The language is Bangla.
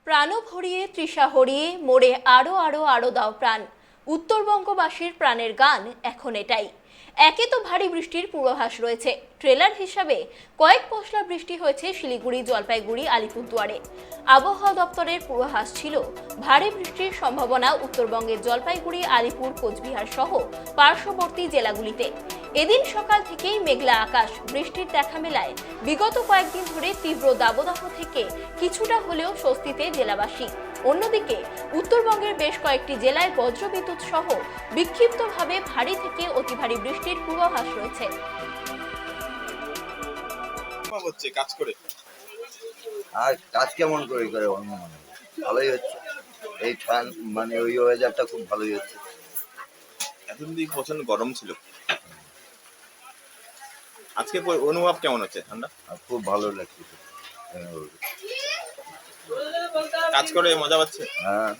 প্রাণ ভরিয়ে তৃষা হরিয়ে মোড়ে আরো আরো আরো দাও প্রাণ। উত্তরবঙ্গবাসীর প্রাণের গান এখন এটাই। একে তো ভারী বৃষ্টির পূর্বাভাস রয়েছে, ট্রেলার হিসাবে কয়েক পশলা বৃষ্টি হয়েছে শিলিগুড়ি, জলপাইগুড়ি, আলিপুরদুয়ারে। আবহাওয়া দপ্তরের পূর্বাভাস ছিল ভারী বৃষ্টির সম্ভাবনা উত্তরবঙ্গের জলপাইগুড়ি, আলিপুর, কোচবিহার সহ পার্শ্ববর্তী জেলাগুলিতে। এদিন সকাল থেকেই মেঘলা আকাশ, বৃষ্টির দেখা মেলায় বিগত কয়েকদিন ধরে তীব্র দাবদাহ থেকে কিছুটা হলেও স্বস্তিতে জেলাবাসী। অন্যদিকে উত্তরবঙ্গের বেশ কয়েকটি জেলায় বজ্রবিদ্যুৎ সহ বিক্ষিপ্তভাবে ভারী থেকে অতি ভারী বৃষ্টির পূর্বাভাস রয়েছে। কাজ করে আর কাজ কেমন করে ভালোই হচ্ছে। এই মানে ওই ওয়েদারটা খুব ভালোই হচ্ছে। এতদিন প্রচন্ড গরম ছিল, আজকে অনুভব কেমন হচ্ছে? ঠান্ডা খুব ভালো লাগছে। কাজ করে মজা পাচ্ছে। হ্যাঁ।